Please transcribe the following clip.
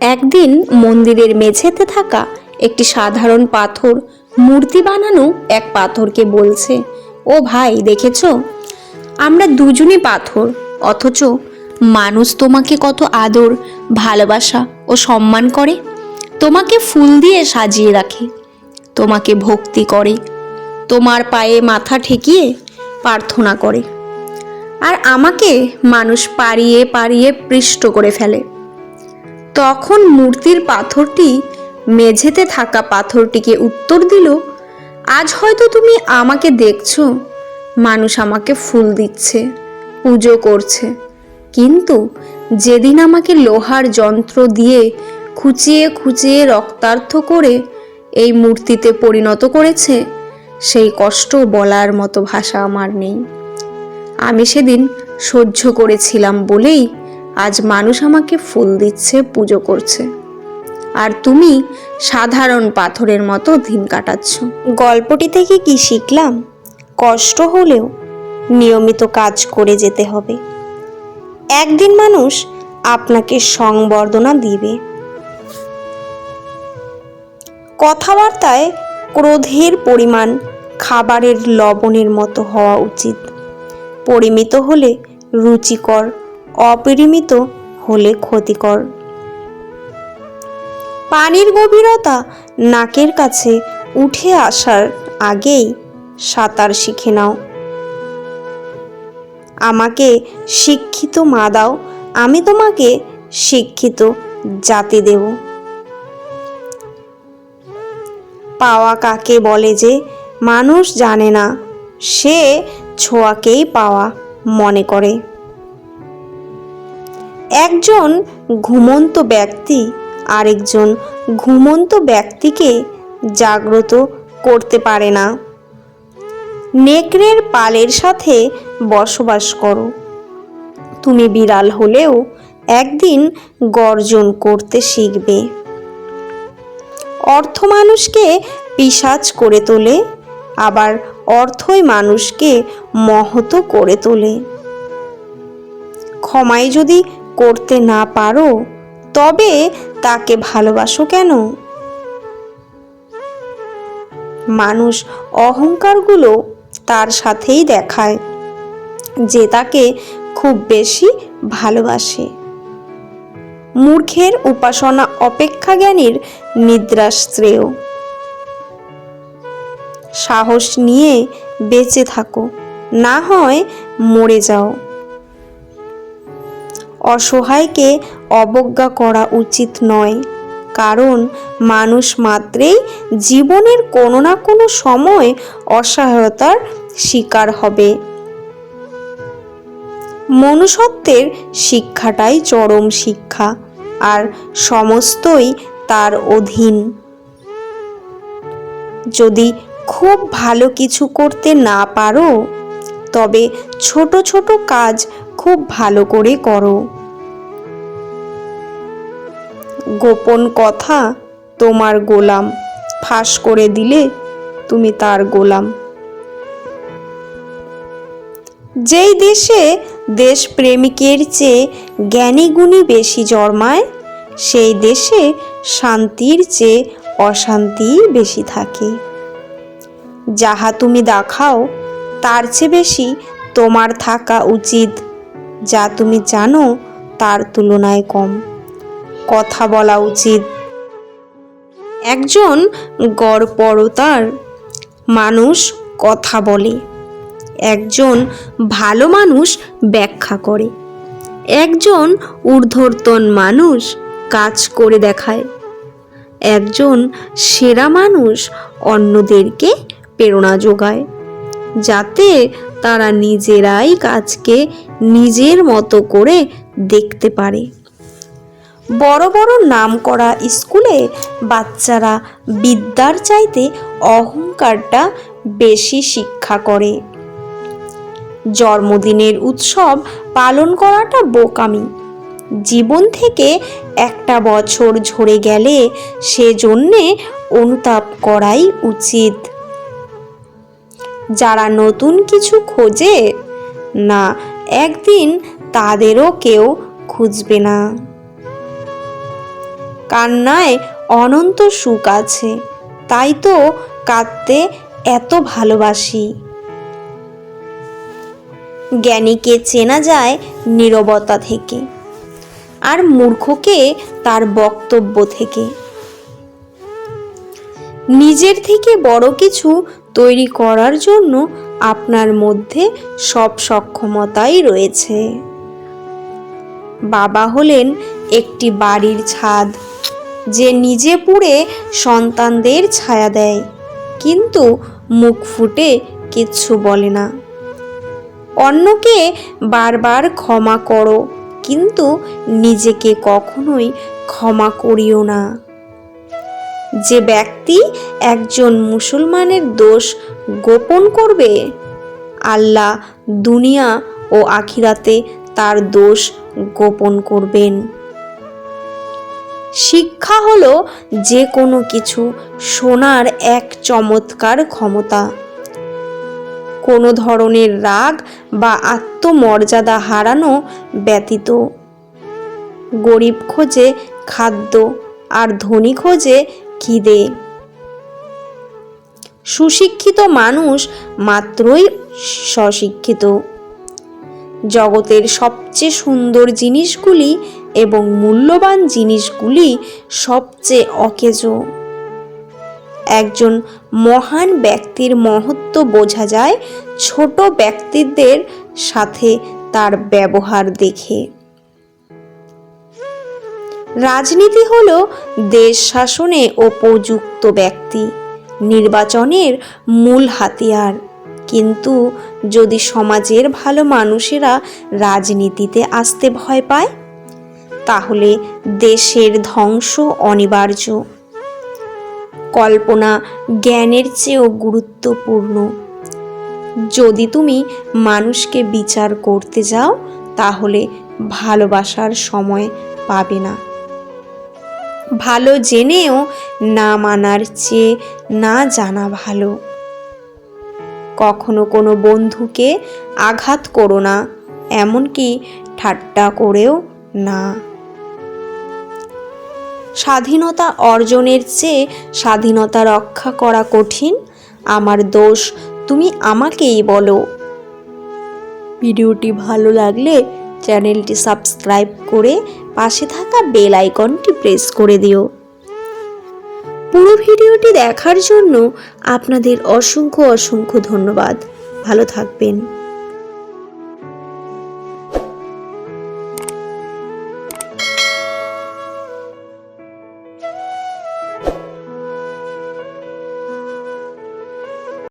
একদিন মন্দিরের মেঝেতে থাকা একটি সাধারণ পাথর মূর্তি বানানো এক পাথরকে বলছে, ও ভাই দেখেছো, আমরা দুজনই পাথর, অথচ মানুষ তোমাকে কত আদর, ভালোবাসা ও সম্মান করে। তোমাকে ফুল দিয়ে সাজিয়ে রাখে, তোমাকে ভক্তি করে, তোমার পায়ে মাথা ঠেকিয়ে প্রার্থনা করে। আর আমাকে মানুষ পাড়িয়ে পাড়িয়ে পৃষ্ঠ করে ফেলে। তখন মূর্তির পাথরটি মেঝেতে থাকা পাথরটিকে উত্তর দিল, আজ হয়তো তুমি আমাকে দেখছো, মানুষ আমাকে ফুল দিচ্ছে, পুজো করছে, কিন্তু যেদিন আমাকে লোহার যন্ত্র দিয়ে খুঁচিয়ে খুঁচিয়ে রক্তার্ত করে এই মূর্তিতে পরিণত করেছে, সেই কষ্ট বলার মতো ভাষা আমার নেই। আমি সেদিন সহ্য করেছিলাম বলেই আজ মানুষ আমাকে ফুল দিচ্ছে, পুজো করছে, আর তুমি সাধারণ পাথরের মতো দিন কাটাচ্ছ। গল্পটি থেকে কি শিখলাম? কষ্ট হলেও নিয়মিত কাজ করে যেতে হবে। একদিন মানুষ আপনাকে সংবর্ধনা দিবে। কথাবার্তায় ক্রোধের পরিমাণ খাবারের লবণের মতো হওয়া উচিত। পরিমিত হলে রুচিকর, অপরিমিত হলে ক্ষতিকর। পানির গভীরতা নাকের কাছে উঠে আসার আগেই সাঁতার শিখে নাও। আমাকে শিক্ষিত মা দাও, আমি তোমাকে শিক্ষিত জাতি দেব। পাওয়া কাকে বলে যে মানুষ জানে না, সে ছোঁয়াকেই পাওয়া মনে করে। একজন ঘুমন্ত ব্যক্তি আরেকজন ঘুমন্ত ব্যক্তিকে জাগ্রত করতে পারে না। নেকড়ের পালের সাথে বসবাস করো। তুমি বিড়াল হলেও একদিন গর্জন করতে শিখবে। অর্থ মানুষকে পিশাচ করে তোলে, আবার অর্থই মানুষকে মহৎ করে তোলে। ক্ষমাই যদি করতে না পারো, তবে তাকে ভালোবাসো কেন? মানুষ অহংকারগুলো তার সাথেই দেখায় যে তাকে খুব বেশি ভালোবাসে। মূর্খের উপাসনা অপেক্ষা জ্ঞানীর নিদ্রা শ্রেয়। সাহস নিয়ে বেঁচে থাকো, না হয় মরে যাও। অসহায়কে অবজ্ঞা করা উচিত নয়, কারণ মানুষ মাত্রেই জীবনের কোনো না কোনো সময় অসহায়তার শিকার হবে। মনুষ্যত্বের শিক্ষাটাই চরম শিক্ষা, আর সমস্তই তার অধীন। যদি খুব ভালো কিছু করতে না পারো, তবে ছোট ছোট কাজ খুব ভালো করে করো। গোপন কথা তোমার গোলাম, ফাঁস করে দিলে তুমি তার গোলাম। যেই দেশে দেশপ্রেমিকের চেয়ে জ্ঞানী গুণী বেশি জন্মায়, সেই দেশে শান্তির চেয়ে অশান্তি বেশি থাকে। যাহা তুমি দেখাও তার চেয়ে বেশি তোমার থাকা উচিত, যা তুমি জানো তার তুলনায় কম। কথা বলা উচিত। একজন গড়পড়তার মানুষ কথা বলে, একজন ভালো মানুষ ব্যাখ্যা করে, একজন ঊর্ধ্বতন মানুষ কাজ করে দেখায়, একজন সেরা মানুষ অন্যদেরকে প্রেরণা যোগায়, যাতে তারা নিজেরাই কাজকে নিজের মতো করে দেখতে পারে। বড় বড় নামকরা স্কুলে বাচ্চারা বিদ্যার চাইতে অহংকারটা বেশি শিক্ষা করে। জন্মদিনের উৎসব পালন করাটা বোকামি। জীবন থেকে একটা বছর ঝরে গেলে সেজন্যে অনুতাপ করাই উচিত। যারা নতুন কিছু খোঁজে না, একদিন তাদেরও কেউ খুঁজবে না। কান্নায় অনন্ত সুখ আছে, তাই তো কাঁদতে এত ভালোবাসি। জ্ঞানীকে চেনা যায় নীরবতা থেকে, আর মূর্খকে তার বক্তব্য থেকে। নিজের থেকে বড় কিছু তৈরি করার জন্য আপনার মধ্যে সব সক্ষমতাই রয়েছে। বাবা হলেন একটি বাড়ির ছাদ, যে নিজে পুড়ে সন্তানদের ছায়া দেয়, কিন্তু মুখ ফুটে কিচ্ছু বলে না। অন্যকে বারবার ক্ষমা করো, কিন্তু নিজেকে কখনোই ক্ষমা করিও না। যে ব্যক্তি একজন মুসলমানের দোষ গোপন করবে, আল্লাহ দুনিয়া ও আখিরাতে তার দোষ গোপন করবেন। শিক্ষা হলো যে কোনো কিছু শোনার এক চমৎকার ক্ষমতা। কোনো ধরনের রাগ বা আত্মমর্যাদা হারানো ব্যতীত। গরিব খোঁজে খাদ্য, আর ধনী খোঁজে খিদে। সুশিক্ষিত মানুষ মাত্রই স্বশিক্ষিত। জগতের সবচেয়ে সুন্দর জিনিসগুলি এবং মূল্যবান জিনিসগুলি সবচেয়ে অকেজো। একজন মহান ব্যক্তির মহত্ব বোঝা যায় ছোট ব্যক্তিদের সাথে তার ব্যবহার দেখে। রাজনীতি হলো দেশ শাসনে উপযুক্ত ব্যক্তি নির্বাচনের মূল হাতিয়ার, কিন্তু যদি সমাজের ভালো মানুষেরা রাজনীতিতে আসতে ভয় পায়, তাহলে দেশের ধ্বংস অনিবার্য। কল্পনা জ্ঞানের চেয়েও গুরুত্বপূর্ণ। যদি তুমি মানুষকে বিচার করতে যাও, তাহলে ভালোবাসার সময় পাবে না। ভালো জেনেও না মানার চেয়ে না জানা ভালো। কখনো কোনো বন্ধুকে আঘাত করো না, এমনকি ঠাট্টা করেও না। স্বাধীনতা অর্জনের চেয়ে স্বাধীনতা রক্ষা করা কঠিন। আমার দোষ তুমি আমাকেই বলো। ভিডিওটি ভালো লাগলে চ্যানেলটি সাবস্ক্রাইব করে পাশে থাকা বেল আইকনটি প্রেস করে দিও। পুরো ভিডিওটি দেখার জন্য আপনাদের অসংখ্য অসংখ্য ধন্যবাদ। ভালো থাকবেন।